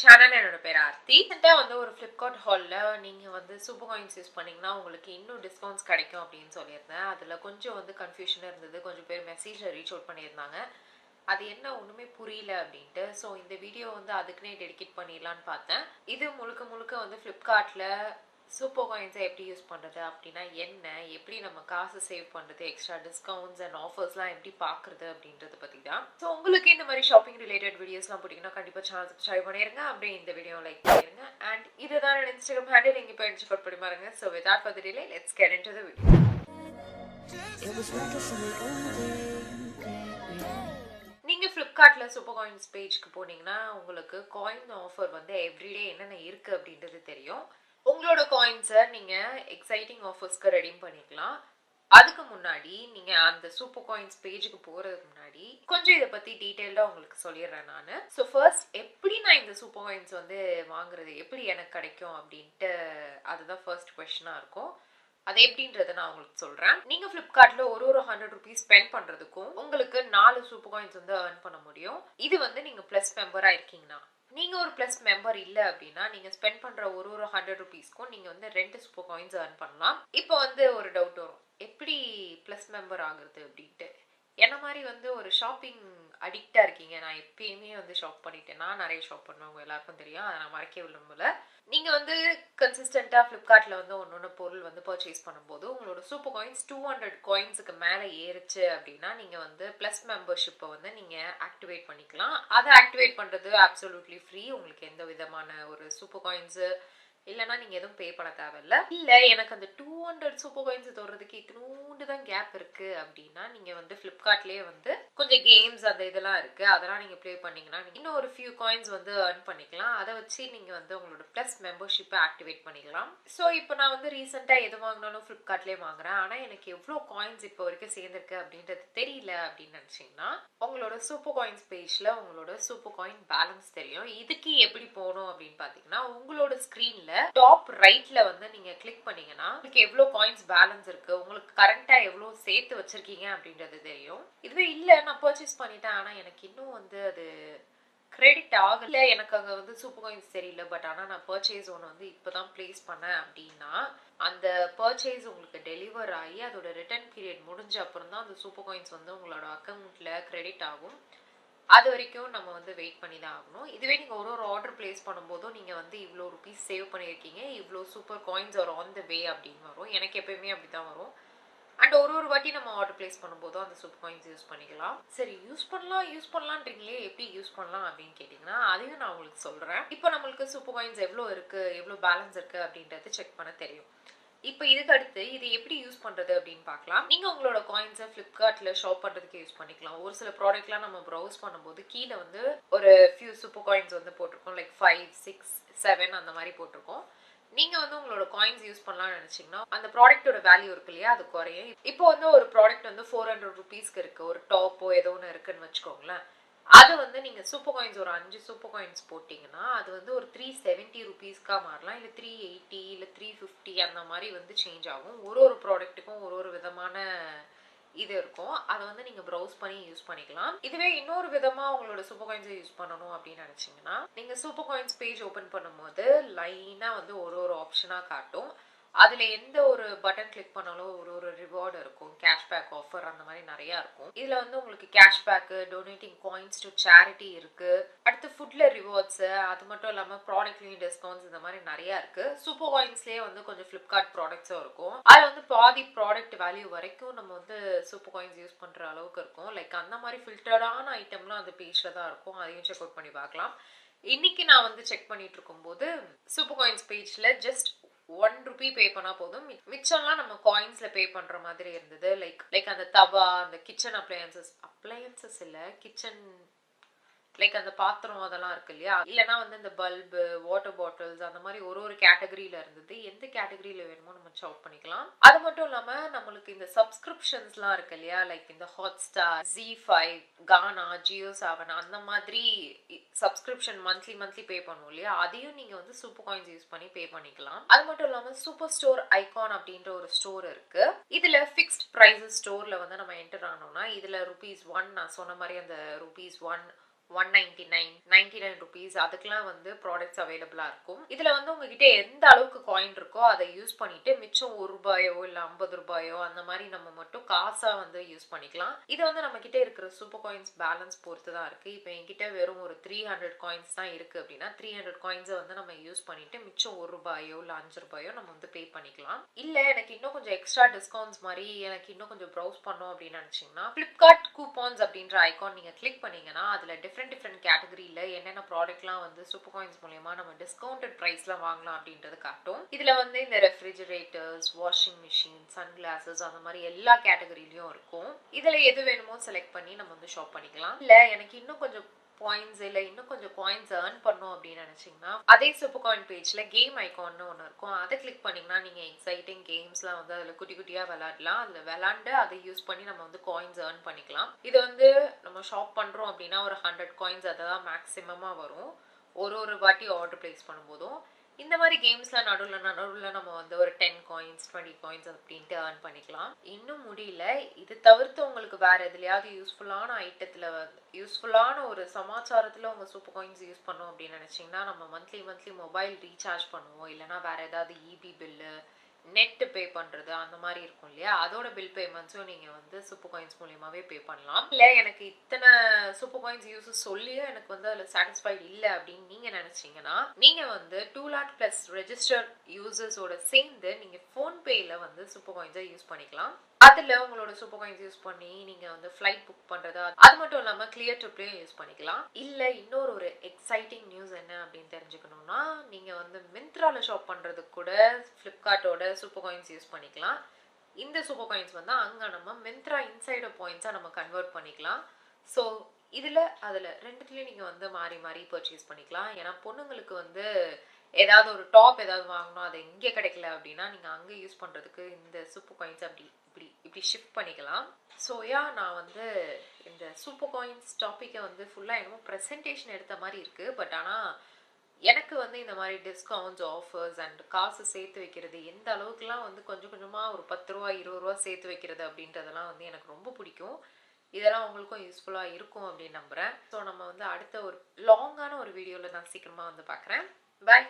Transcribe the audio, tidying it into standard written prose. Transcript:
channel என்னோட பேர் ஆர்த்தி. இந்த வந்து ஒரு Flipkart haulல நீங்க வந்து Supercoins யூஸ் பண்ணீங்கன்னா உங்களுக்கு இன்னும் டிஸ்கவுண்ட்ஸ் கிடைக்கும் அப்படின்னு சொல்லியிருந்தேன். அதுல கொஞ்சம் வந்து கன்ஃபியூஷன் இருந்தது. கொஞ்சம் பேர் மெசேஜ்ல ரீச் அவுட் பண்ணியிருந்தாங்க. அது என்ன ஒண்ணுமே புரியல அப்படின்ட்டு. ஸோ இந்த வீடியோ வந்து அதுக்குன்னே டெடிகேட் பண்ணிடலான்னு பார்த்தேன். இது முழுக்க முழுக்க வந்து Flipkartல சூப்பர் காயின்ஸை எப்படி யூஸ் பண்ணுறது அப்படின்னா என்ன, எப்படி நம்ம காசு சேவ் பண்ணுறது, எக்ஸ்ட்ரா டிஸ்கவுண்ட்ஸ் அண்ட் ஆஃபர்ஸ்லாம் எப்படி பார்க்குறது அப்படின்றத பற்றி தான். ஸோ உங்களுக்கு இந்த மாதிரி ஷாப்பிங் ரிலேட்டட் வீடியோஸ்லாம் போட்டிங்கன்னா கண்டிப்பாக சேனல் சப்ஸ்கிரைப் பண்ணிடுங்க, அப்படியே இந்த வீடியோ லைக் பண்ணிடுங்க. அண்ட் இதுதான் என்னோட இன்ஸ்டாகிராம் ஹேண்டில், நீங்கள் இப்போ செக் பண்ணி பாருங்க. So without further delay let's get into the video. நீங்கள் ஃப்ளிப்கார்ட்டில் சூப்பர் காயின்ஸ் பேஜ்க்கு போனீங்கன்னா உங்களுக்கு காயின் ஆஃபர் வந்து எவ்ரிடே என்னென்ன இருக்குது அப்படின்றது தெரியும். உங்களோட காயின்ஸை நீங்கள் எக்ஸைட்டிங் ஆஃபர்ஸ்க்கு ரெடீம் பண்ணிக்கலாம். அதுக்கு முன்னாடி நீங்கள் அந்த சூப்பர் காயின்ஸ் பேஜுக்கு போகிறதுக்கு முன்னாடி கொஞ்சம் இதை பற்றி டீட்டெயில்டாக உங்களுக்கு சொல்லிடுறேன் நான். ஸோ ஃபர்ஸ்ட் எப்படி நான் இந்த சூப்பர் காயின்ஸ் வந்து வாங்குறது, எப்படி எனக்கு கிடைக்கும் அப்படின்ட்டு அதுதான் ஃபர்ஸ்ட் கொஸ்டினாக இருக்கும். அது எப்படின்றத நான் உங்களுக்கு சொல்றேன். நீங்க Flipkartல ஒரு 100 ரூபீஸ் ஸ்பெண்ட் பண்றதுக்கும் உங்களுக்கு 4 சூப்பர் காயின்ஸ் வந்து earn பண்ண முடியும். இது வந்து நீங்க பிளஸ் மெம்பரா இருக்கீங்கன்னா. நீங்க ஒரு பிளஸ் மெம்பர் இல்ல அப்படின்னா நீங்க ஸ்பெண்ட் பண்ற ஒரு 100 ரூபீஸ்க்கும் நீங்க வந்து 2 சூப்பர் காயின்ஸ் earn பண்ணலாம். இப்போ வந்து ஒரு டவுட் வரும், எப்படி பிளஸ் மெம்பர் ஆகுறது அப்படின்ட்டு. என்ன மாதிரி வந்து ஒரு ஷாப்பிங் அடிக்டா இருக்கீங்க. நான் எப்பயுமே வந்து ஷாப் பண்ணிட்டேன். நான் நிறைய ஷாப் பண்ணுவேன், எல்லாருக்கும் தெரியும். அதை நான் மறக்க விரும்பல. நீங்கள் வந்து கன்சிஸ்டண்ட்டாக ஃப்ளிப்கார்ட்டில் வந்து ஒன்று பொருள் வந்து பர்ச்சேஸ் பண்ணும்போது உங்களோட சூப்பர் காயின்ஸ் 200 காயின்ஸுக்கு மேலே ஏறுச்சு அப்படின்னா நீங்கள் வந்து ப்ளஸ் மெம்பர்ஷிப்பை வந்து நீங்கள் ஆக்டிவேட் பண்ணிக்கலாம். அதை ஆக்டிவேட் பண்ணுறது அப்சல்யூட்லி ஃப்ரீ. உங்களுக்கு எந்த விதமான ஒரு சூப்பர் காயின்ஸு இல்லைனா நீங்கள் எதுவும் பே பண்ண தேவையில்ல. இல்லை எனக்கு அந்த 200 சூப்பர் காயின்ஸ் தொடுறதுக்கு இத்தினூண்டு தான் கேப் இருக்குது அப்படின்னா நீங்கள் வந்து ஃப்ளிப்கார்ட்லேயே வந்து கொஞ்சம் கேம்ஸ் அந்த இதெல்லாம் இருக்குது, அதெல்லாம் நீங்கள் ப்ளே பண்ணிங்கன்னா இன்னும் ஒரு ஃபியூ காயின்ஸ் வந்து earn பண்ணிக்கலாம். அதை வச்சு நீங்கள் வந்து உங்களோட ப்ளஸ் மெம்பர்ஷிப்பை ஆக்டிவேட் பண்ணிக்கலாம். ஸோ இப்போ நான் வந்து ரீசெண்டாக எது வாங்கினாலும் ஃப்ளிப்கார்ட்லேயே வாங்குறேன். ஆனால் எனக்கு எவ்வளோ காயின்ஸ் இப்போ வரைக்கும் சேர்ந்துருக்கு அப்படின்றது தெரியல அப்படின்னு நினச்சிங்கன்னா உங்களோட சூப்பர் காயின்ஸ் பேஜில் உங்களோட சூப்பர் காயின் பேலன்ஸ் தெரியும். இதுக்கு எப்படி போகணும் அப்படின்னு பார்த்தீங்கன்னா உங்களோட ஸ்க்ரீனில் டாப் ரைட்ல வந்து நீங்க கிளிக் பண்ணீங்கன்னா உங்களுக்கு எவ்வளவு காயின்ஸ் பேலன்ஸ் இருக்கு, உங்களுக்கு கரண்டா எவ்வளவு சேர்த்து வச்சிருக்கீங்க அப்படின்றது தெரியும். இதுவே இல்ல நான் பர்ச்சேஸ் பண்ணிட்டேன் ஆனா எனக்கு இன்னும் வந்து அது கிரெடிட் ஆகல, எனக்கு அங்க வந்து சூப்பர் காயின்ஸ் தெரியல, பட் ஆனா நான் பர்ச்சேஸ் ஒன்று வந்து இப்பதான் பிளேஸ் பண்ணேன் அப்படின்னா அந்த பர்ச்சேஸ் உங்களுக்கு டெலிவர் ஆகி அதோட ரிட்டர்ன் பீரியட் முடிஞ்ச அப்புறம் தான் அந்த சூப்பர் காயின்ஸ் வந்து உங்களோட அக்கௌண்ட்ல கிரெடிட் ஆகும். அது வரைக்கும் நம்ம வந்து வெயிட் பண்ணி தான் ஆகணும். இதுவே நீங்கள் ஒரு ஆர்டர் பிளேஸ் பண்ணும்போதும் நீங்கள் வந்து இவ்வளோ ருபீஸ் சேவ் பண்ணியிருக்கீங்க, இவ்வளோ super coins are on the way அப்படின்னு வரும். எனக்கு எப்பயுமே அப்படி தான் வரும். அண்ட் ஒரு வாட்டி நம்ம ஆர்டர் பிளேஸ் பண்ணும்போதும் அந்த சூப்பர் காயின்ஸ் யூஸ் பண்ணிக்கலாம். சரி யூஸ் பண்ணலான்றீங்களே, எப்படி யூஸ் பண்ணலாம் அப்படின்னு கேட்டிங்கன்னா அதையும் நான் உங்களுக்கு சொல்கிறேன். இப்போ நம்மளுக்கு சூப்பர் காயின்ஸ் எவ்வளோ இருக்குது, எவ்வளோ பேலன்ஸ் இருக்குது அப்படின்றது செக் பண்ண தெரியும். இப்போ இதுக்கு அடுத்து இது எப்படி யூஸ் பண்றது அப்படின்னு பார்க்கலாம். நீங்க உங்களோட காயின்ஸை ஃப்ளிப்கார்ட்ல ஷாப் பண்றதுக்கு யூஸ் பண்ணிக்கலாம். ஒரு சில ப்ராடக்ட்லாம் நம்ம ப்ரௌஸ் பண்ணும்போது கீழே வந்து ஒரு ஃபியூ சூப்பர் காயின்ஸ் வந்து போட்டிருக்கோம், லைக் 5, 6, 7 அந்த மாதிரி போட்டிருக்கோம். நீங்க வந்து உங்களோட காயின்ஸ் யூஸ் பண்ணலாம்னு நினைச்சீங்கன்னா அந்த ப்ராடக்ட்டோட வேல்யூ இருக்கு இல்லையா, அது குறையும். இப்போ வந்து ஒரு ப்ராடக்ட் வந்து 400 ருபீஸ்க்கு இருக்கு, ஒரு டாப்போ ஏதோ ஒன்று இருக்குன்னு வச்சுக்கோங்களேன். அது வந்து நீங்கள் சூப்பர் காயின்ஸ் ஒரு 5 சூப்பர் காயின்ஸ் போட்டிங்கன்னா அது வந்து ஒரு 370 ருபீஸ்க்கா மாறலாம், இல்லை 380 இல்லை 350 அந்த மாதிரி வந்து சேஞ்ச் ஆகும். ஒரு ப்ராடக்ட்டுக்கும் ஒரு விதமான இது இருக்கும். அதை வந்து நீங்கள் ப்ரௌஸ் பண்ணி யூஸ் பண்ணிக்கலாம். இதுவே இன்னொரு விதமாக உங்களோட சூப்பர் காயின்ஸை யூஸ் பண்ணணும் அப்படின்னு நினச்சிங்கன்னா நீங்கள் சூப்பர் காயின்ஸ் பேஜ் ஓப்பன் பண்ணும்போது லைனாக வந்து ஒரு ஆப்ஷனாக காட்டும். அதில் எந்த ஒரு பட்டன் கிளிக் பண்ணாலும் ஒரு ரிவார்டு இருக்கும், கேஷ்பேக் ஆஃபர் அந்த மாதிரி நிறையா இருக்கும். இதில் வந்து உங்களுக்கு cashback, donating coins to charity இருக்குது. அடுத்து ஃபுட்டில் ரிவார்ட்ஸு, அது மட்டும் இல்லாமல் ப்ராடக்ட்லேயும் டிஸ்கவுண்ட்ஸ் இந்த மாதிரி நிறையா இருக்குது. சூப்பர் காயின்ஸ்லேயே வந்து கொஞ்சம் ஃப்ளிப்கார்ட் ப்ராடக்ட்ஸும் இருக்கும். அதில் வந்து பாதி ப்ராடக்ட் வேல்யூ வரைக்கும் நம்ம வந்து சூப்பர் காயின்ஸ் யூஸ் பண்ணுற அளவுக்கு இருக்கும். லைக் அந்த மாதிரி ஃபில்டர்டான ஐட்டம்லாம் அந்த பேஜில் தான் இருக்கும். அதையும் செக் அவுட் பண்ணி பார்க்கலாம். இன்னைக்கு நான் வந்து செக் பண்ணிட்டு இருக்கும்போது சூப்பர் காயின்ஸ் பேஜில் ஜஸ்ட் 1 ரூபி பே பண்ணா போதும், மிச்சம்லாம் நம்ம காயின்ஸ்ல பே பண்ற மாதிரி இருந்தது. லைக் அந்த தவா, அந்த கிச்சன் அப்ளையன்சஸ் இல்ல, கிச்சன் லைக் அந்த பாத்திரம் அதெல்லாம் இருக்கு இல்லையா, இல்லைனா வந்து இந்த பல்பு, வாட்டர் பாட்டில்ஸ் அந்த மாதிரி ஒரு கேட்டகரியில இருந்தது. எந்த கேட்டகரியில வேணுமோ நம்ம சவுட் பண்ணிக்கலாம். அது மட்டும் இல்லாம நம்மளுக்கு இந்த சப்ஸ்கிரிப்ஷன்ஸ்லாம் இருக்கு இல்லையா, லைக் இந்த ஹாட்ஸ்டார், Z5, கானா, ஜியோ7 அந்த மாதிரி சப்ஸ்கிரிப்ஷன் மந்த்லி பே பண்ணுவோம் இல்லையா, அதையும் நீங்க வந்து சூப்பர் காயின்ஸ் யூஸ் பண்ணி பே பண்ணிக்கலாம். அது மட்டும் இல்லாம சூப்பர் ஸ்டோர் ஐகான் அப்படின்ற ஒரு ஸ்டோர் இருக்கு. இதுல ஃபிக்ஸ்ட் பிரைஸஸ் ஸ்டோர்ல வந்து நம்ம என்டர் ஆனோம்னா இதுல ₹1 நான் சொன்ன மாதிரி அந்த ₹1 199 99 rupees அதுக்கெல்லாம் வந்து ப்ராடக்ட்ஸ் அவைலபிளா இருக்கும். இதுல வந்து உங்ககிட்ட எந்த அளவுக்கு காயின் இருக்கோ அதை யூஸ் பண்ணிட்டு மிச்சம் ₹1 இல்ல ₹50 அந்த மாதிரி நம்ம மட்டும் காசா வந்து யூஸ் பண்ணிக்கலாம். இது வந்து நம்ம கிட்ட இருக்கிற சூப்பர் காயின்ஸ் பேலன்ஸ் பொறுத்து தான் இருக்கு. இப்போ என்கிட்ட வெறும் ஒரு 300 காயின்ஸ் தான் இருக்கு அப்படின்னா 300 காயின்ஸை வந்து நம்ம யூஸ் பண்ணிட்டு மிச்சம் ₹1 இல்ல ₹5 நம்ம வந்து பே பண்ணிக்கலாம். இல்ல எனக்கு இன்னும் கொஞ்சம் எக்ஸ்ட்ரா டிஸ்கவுண்ட்ஸ் மாதிரி எனக்கு இன்னும் கொஞ்சம் ப்ரௌஸ் பண்ணோம் அப்படின்னு நினைச்சீங்கன்னா Flipkart கூப்பான்ஸ் அப்படின்ற ஐகான் நீங்க கிளிக் பண்ணீங்கன்னா அதுல டிஃப்ரெண்ட் கேட்டகரியில என்னென்ன ப்ராடக்ட்லாம் வந்து சூப்பர் காயின்ஸ் மூலமா நம்ம டிஸ்கவுண்டட் பிரைஸ்ல வாங்கலாம் அப்படின்றது காட்டும். இதுல வந்து இந்த refrigerators, washing machine, sun glasses அந்த மாதிரி எல்லா கேட்டகரியிலயும் இருக்கும். இதுல எது வேணுமோ செலக்ட் பண்ணி நம்ம வந்து ஷாப் பண்ணிக்கலாம். இல்ல எனக்கு இன்னும் கொஞ்சம் பாயிண்ட்ஸ் இல்லை இன்னும் கொஞ்சம் காயின்ஸ் ஏர்ன் பண்ணோம் அப்படின்னு நினைச்சீங்கன்னா அதே சூப்பர் காயின் பேஜ்ல கேம் ஐகான்னு ஒன்று இருக்கும். அதை கிளிக் பண்ணீங்கன்னா நீங்க எக்ஸைட்டிங் கேம்ஸ்லாம் வந்து அதில் குட்டி குட்டியா விளையாடலாம். அதில் விளையாண்டு அதை யூஸ் பண்ணி நம்ம வந்து காயின்ஸ் ஏர்ன் பண்ணிக்கலாம். இது வந்து நம்ம ஷாப் பண்றோம் அப்படின்னா ஒரு 100 காயின்ஸ் அதான் மேக்ஸிமமா வரும் ஒரு வாட்டி ஆர்டர் பிளேஸ் பண்ணும்போதும். இந்த மாதிரி கேம்ஸ்ல நடுவில் நம்ம வந்து ஒரு 10 காயின்ஸ் 20 காயின்ஸ் அப்படின்ட்டு ஏர்ன் பண்ணிக்கலாம். இன்னும் முடியல. இது தவிர்த்து உங்களுக்கு வேற எதுலையாவது யூஸ்ஃபுல்லான ஐட்டத்துல யூஸ்ஃபுல்லான ஒரு சமாச்சாரத்துல உங்க சூப்பர் காயின்ஸ் யூஸ் பண்ணோம் அப்படின்னு நினைச்சீங்கன்னா நம்ம மந்த்லி மொபைல் ரீசார்ஜ் பண்ணுவோம். இல்லைன்னா வேற ஏதாவது இபி பில்லு, நெட் பே பண்றது அந்த மாதிரி இருக்கும் இல்லையா, அதோட பில் பேமெண்ட்ஸும் நீங்க வந்து சூப்பர் காயின்ஸ் மூலியமாவே பே பண்ணலாம். இல்ல எனக்கு இத்தனை சூப்பர் காயின்ஸ் யூஸஸ் சொல்லியும் எனக்கு வந்து அதுல சாட்டிஸ்ஃபைட் இல்ல அப்படின்னு நீங்க நினைச்சீங்கன்னா நீங்க வந்து 2 lakh பிளஸ் ரெஜிஸ்டர்ட் யூசர்ஸோட சேர்ந்து நீங்க போன்பேல வந்து சூப்பர் காயின்ஸை யூஸ் பண்ணிக்கலாம். அதுல உங்களோட சூப்பர் காயின்ஸ் யூஸ் பண்ணி நீங்க வந்து ஃபிளைட் புக் பண்றது, அது மட்டும் இல்லாம கிளியர் ட்ரிப்லயும் யூஸ் பண்ணிக்கலாம். இல்ல இன்னொரு ஒரு எக்ஸைட்டிங் நியூஸ் என்ன அப்படின்னு தெரிஞ்சுக்கணும்னா நீங்க வந்து மிந்த்ரால ஷாப் பண்றதுக்கு கூட ஃபிளிப்கார்ட்டோட சூப்பர் காயின்ஸ் யூஸ் பண்ணிக்கலாம். இந்த சூப்பர் காயின்ஸ் வந்து அங்க நம்ம மிந்த்ரா இன்சைடர் பாயிண்ட்ஸா நம்ம கன்வெர்ட் பண்ணிக்கலாம். ஸோ அதுல ரெண்டுத்துலயும் நீங்க வந்து மாறி பர்ச்சேஸ் பண்ணிக்கலாம். ஏன்னா பொண்ணுங்களுக்கு வந்து ஏதாவது ஒரு டாப் ஏதாவது வாங்கணும் அது இங்கே கிடைக்கல அப்படின்னா நீங்க அங்க யூஸ் பண்றதுக்கு இந்த சூப்பர் காயின்ஸ் இப்படி ஷிஃப்ட் பண்ணிக்கலாம். ஸோ நான் வந்து இந்த சூப்பர் காயின்ஸ் டாப்பிக்கை வந்து ஃபுல்லா என்னமோ ப்ரெசன்டேஷன் எடுத்த மாதிரி இருக்கு. பட் ஆனா எனக்கு வந்து இந்த மாதிரி டிஸ்கவுண்ட்ஸ், ஆஃபர்ஸ் அண்ட் காசு சேர்த்து வைக்கிறது, எந்த அளவுக்குலாம் வந்து கொஞ்சம் கொஞ்சமா ஒரு ₹10 ₹20 சேர்த்து வைக்கிறது அப்படின்றதெல்லாம் வந்து எனக்கு ரொம்ப பிடிக்கும். இதெல்லாம் உங்களுக்கும் யூஸ்ஃபுல்லா இருக்கும் அப்படின்னு நம்புறேன். ஸோ நம்ம வந்து அடுத்த ஒரு லாங்கான ஒரு வீடியோல நான் சீக்கிரமா வந்து பார்க்குறேன். பாய்.